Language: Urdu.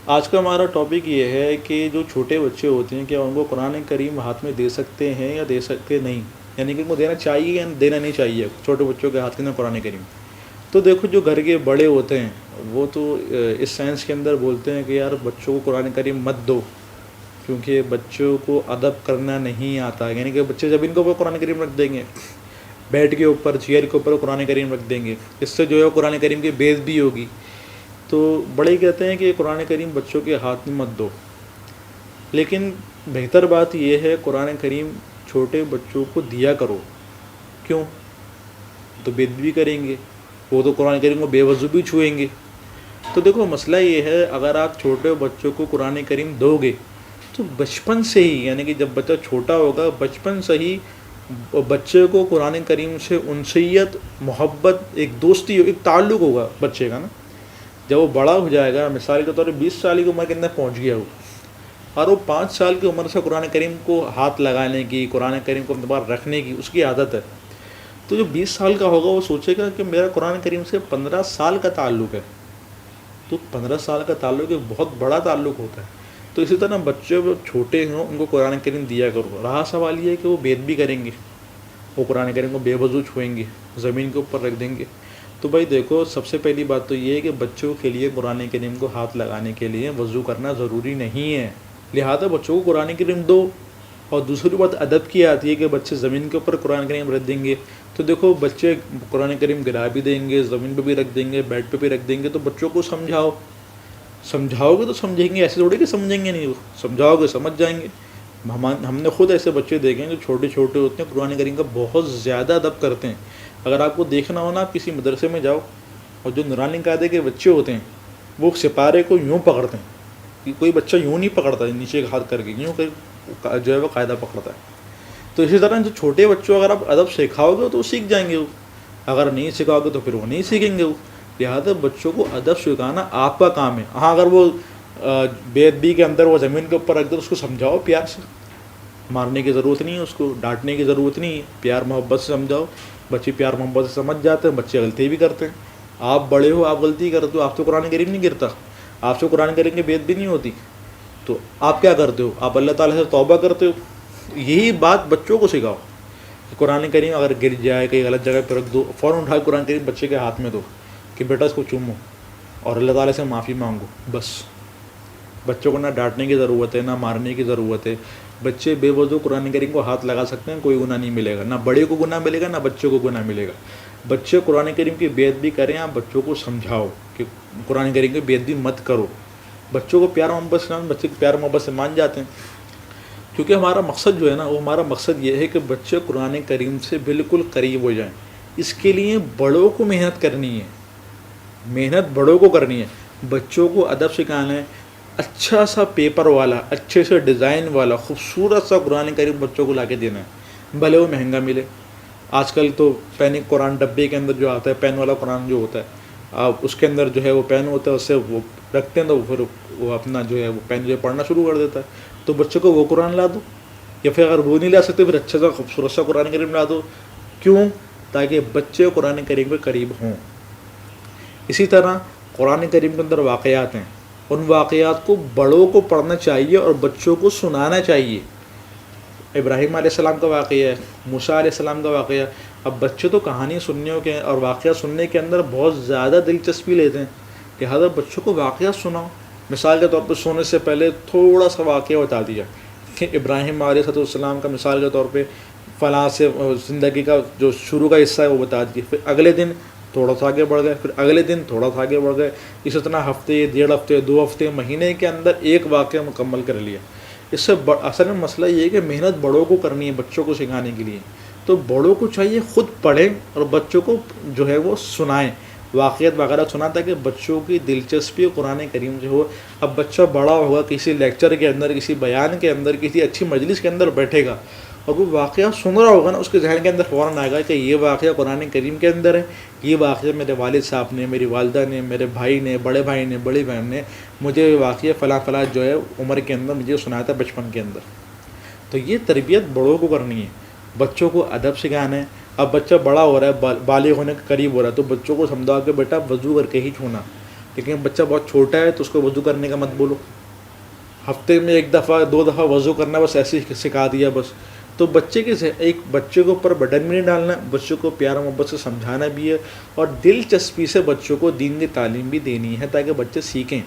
آج کا ہمارا ٹاپک یہ ہے کہ جو چھوٹے بچے ہوتے ہیں کیا ان کو قرآن کریم ہاتھ میں دے سکتے ہیں یا دے سکتے نہیں، یعنی کہ ان کو دینا چاہیے یا دینا نہیں چاہیے چھوٹے بچوں کے ہاتھ کے اندر قرآن کریم۔ تو دیکھو جو گھر کے بڑے ہوتے ہیں وہ تو اس سائنس کے اندر بولتے ہیں کہ یار بچوں کو قرآن کریم مت دو، کیونکہ بچوں کو ادب کرنا نہیں آتا، یعنی کہ بچے جب ان کو قرآن کریم رکھ دیں گے بیڈ کے اوپر چیئر کے اوپر قرآن کریم رکھ دیں گے، اس سے جو ہے قرآن کریم کی بے عزتی ہوگی۔ تو بڑے کہتے ہیں کہ قرآن کریم بچوں کے ہاتھ میں مت دو، لیکن بہتر بات یہ ہے قرآن کریم چھوٹے بچوں کو دیا کرو۔ کیوں؟ تو بے ادبی کریں گے، وہ تو قرآن کریم کو بے وضو بھی چھوئیں گے۔ تو دیکھو مسئلہ یہ ہے، اگر آپ چھوٹے بچوں کو قرآن کریم دو گے تو بچپن سے ہی، یعنی کہ جب بچہ چھوٹا ہوگا بچپن سے ہی بچے کو قرآن کریم سے انسیت، محبت، ایک دوستی، ایک تعلق ہوگا بچے کا نا۔ جب وہ بڑا ہو جائے گا، مثال کے طور پر 20 سال کی عمر کے اندر پہنچ گیا ہو اور وہ 5 سال کی عمر سے قرآن کریم کو ہاتھ لگانے کی، قرآن کریم کو اپنے پاس رکھنے کی اس کی عادت ہے، تو جو 20 سال کا ہوگا وہ سوچے گا کہ میرا قرآن کریم سے 15 سال کا تعلق ہے۔ تو 15 سال کا تعلق ایک بہت بڑا تعلق ہوتا ہے۔ تو اسی طرح بچے جو چھوٹے ہوں ان کو قرآن کریم دیا کرو۔ رہا سوال یہ ہے کہ وہ بے ادبی کریں گے، وہ قرآن کریم کو بے وضو چھوئیں گے، زمین کے اوپر رکھ دیں گے۔ تو بھائی دیکھو سب سے پہلی بات تو یہ ہے کہ بچوں کے لیے قرآن کریم کو ہاتھ لگانے کے لیے وضو کرنا ضروری نہیں ہے، لہذا بچوں کو قرآن کریم دو۔ اور دوسری بات ادب کی آتی ہے کہ بچے زمین کے اوپر قرآن کریم رکھ دیں گے، تو دیکھو بچے قرآن کریم گرا بھی دیں گے، زمین پہ بھی رکھ دیں گے، بیڈ پہ بھی رکھ دیں گے، تو بچوں کو سمجھاؤ گے تو سمجھیں گے، ایسے تھوڑی کہ سمجھیں گے نہیں، وہ سمجھاؤ گے سمجھ جائیں گے۔ ہم نے خود ایسے بچے دیکھے ہیں جو چھوٹے چھوٹے ہوتے ہیں، قرآن کریم کا بہت زیادہ ادب کرتے ہیں۔ اگر آپ کو دیکھنا ہو نا، آپ کسی مدرسے میں جاؤ اور جو نورانی قاعدے کے بچے ہوتے ہیں وہ سپارے کو یوں پکڑتے ہیں کہ کوئی بچہ یوں نہیں پکڑتا ہے نیچے ہاتھ کر کے، یوں کر جو ہے وہ قاعدہ پکڑتا ہے۔ تو اسی طرح جو چھوٹے بچوں اگر آپ ادب سکھاؤ گے تو وہ سیکھ جائیں گے، وہ اگر نہیں سکھاؤ گے تو پھر وہ نہیں سیکھیں گے۔ وہ لہٰذا بچوں کو ادب سکھانا آپ کا کام ہے۔ ہاں اگر وہ بے ادبی کے اندر وہ زمین کے اوپر رکھ دے تو اس کو سمجھاؤ پیار سے، مارنے کی ضرورت نہیں ہے، اس کو ڈانٹنے کی ضرورت نہیں ہے، پیار محبت سے سمجھاؤ۔ بچے پیار محبت سے سمجھ جاتے ہیں، بچے غلطی بھی کرتے ہیں۔ آپ بڑے ہو، آپ غلطی کرتے ہو، آپ تو قرآن کریم نہیں گرتا، آپ سے قرآن کریم کی بے ادبی نہیں ہوتی، تو آپ کیا کرتے ہو؟ آپ اللہ تعالیٰ سے توبہ کرتے ہو۔ یہی بات بچوں کو سکھاؤ کہ قرآن کریم اگر گر جائے کہیں غلط جگہ پہ رکھ دو، فوراً اٹھا کے قرآن کریم بچے کے ہاتھ میں دو کہ بیٹا اس کو چومو اور اللہ تعالیٰ سے معافی مانگو، بس۔ بچوں کو نہ ڈانٹنے کی ضرورت ہے نہ مارنے کی ضرورت ہے۔ بچے بے وضو قرآن کریم کو ہاتھ لگا سکتے ہیں، کوئی گناہ نہیں ملے گا، نہ بڑے کو گناہ ملے گا نہ بچوں کو گناہ ملے گا۔ بچے قرآن کریم کی بے ادبی کریں، آپ بچوں کو سمجھاؤ کہ قرآن کریم کی بے ادبی مت کرو۔ بچوں کو پیار محبت سے، بچے پیار محبت سے مان جاتے ہیں، کیونکہ ہمارا مقصد جو ہے نا، وہ ہمارا مقصد یہ ہے کہ بچے قرآن کریم سے بالکل قریب ہو جائیں۔ اس کے لیے بڑوں کو محنت کرنی ہے، محنت بڑوں کو کرنی ہے۔ بچوں کو ادب سکھانا ہے، اچھا سا پیپر والا، اچھے سے ڈیزائن والا، خوبصورت سا قرآن کریم بچوں کو لا کے دینا ہے، بھلے وہ مہنگا ملے۔ آج کل تو پین قرآن ڈبے کے اندر جو آتا ہے، پین والا قرآن جو ہوتا ہے، اس کے اندر جو ہے وہ پین ہوتا ہے، اس سے وہ رکھتے ہیں تو پھر وہ اپنا جو ہے وہ پین جو ہے پڑھنا شروع کر دیتا ہے۔ تو بچوں کو وہ قرآن لا دو، یا پھر اگر وہ نہیں لا سکتے پھر اچھا سا خوبصورت سا قرآن کریم لا دو۔ کیوں؟ تاکہ بچے قرآن کریم کے قریب ہوں۔ اسی طرح قرآن کریم کے اندر واقعات ہیں، ان واقعات کو بڑوں کو پڑھنا چاہیے اور بچوں کو سنانا چاہیے۔ ابراہیم علیہ السلام کا واقعہ ہے، موسیٰ علیہ السلام کا واقعہ ہے۔ اب بچے تو کہانی سننے کے اور واقعہ سننے کے اندر بہت زیادہ دلچسپی لیتے ہیں، لہٰذا بچوں کو واقعہ سناؤ۔ مثال کے طور پہ سونے سے پہلے تھوڑا سا واقعہ بتا دیا کہ ابراہیم علیہ السلام کا مثال کے طور پہ فلاں سے زندگی کا جو شروع کا حصہ ہے وہ بتا دیا، پھر اگلے دن تھوڑا سا آگے بڑھ گئے، پھر اگلے دن تھوڑا سا آگے بڑھ گئے، اسی طرح ہفتے، 1.5 ہفتے، 2 ہفتے، مہینے کے اندر ایک واقعہ مکمل کر لیا۔ اس سے اصل میں مسئلہ یہ ہے کہ محنت بڑوں کو کرنی ہے بچوں کو سکھانے کے لیے، تو بڑوں کو چاہیے خود پڑھیں اور بچوں کو جو ہے وہ سنائیں، واقعات وغیرہ سنائیں، تاکہ بچوں کی دلچسپی قرآن کریم جو ہو۔ اب بچہ بڑا ہوگا، کسی لیکچر کے اندر، کسی بیان کے اندر، کسی اچھی مجلس کے اندر بیٹھے گا اور وہ واقعہ سن رہا ہوگا نا، اس کے ذہن کے اندر فوراً آئے گا کہ یہ واقعہ قرآن کریم کے اندر ہے، یہ واقعہ میرے والد صاحب نے، میری والدہ نے، میرے بھائی نے، بڑے بھائی نے، بڑی بہن نے مجھے یہ واقعہ فلاں فلاں جو ہے عمر کے اندر مجھے سنایا تھا، بچپن کے اندر۔ تو یہ تربیت بڑوں کو کرنی ہے، بچوں کو ادب سکھانا ہے۔ اب بچہ بڑا ہو رہا ہے، بالغ ہونے کے قریب ہو رہا ہے، تو بچوں کو سمجھاؤ کہ بیٹا وضو کر کے ہی چھونا، لیکن بچہ بہت چھوٹا ہے تو اس کو وضو کرنے کا مت بولو، ہفتے میں 1 دفعہ 2 دفعہ وضو کرنا بس ایسے ہی سکھا دیا بس. تو بچے کے ایک بچے کے اوپر برڈن بھی نہیں ڈالنا، بچوں کو پیار محبت سے سمجھانا بھی ہے، اور دلچسپی سے بچوں کو دین کی تعلیم بھی دینی ہے تاکہ بچے سیکھیں.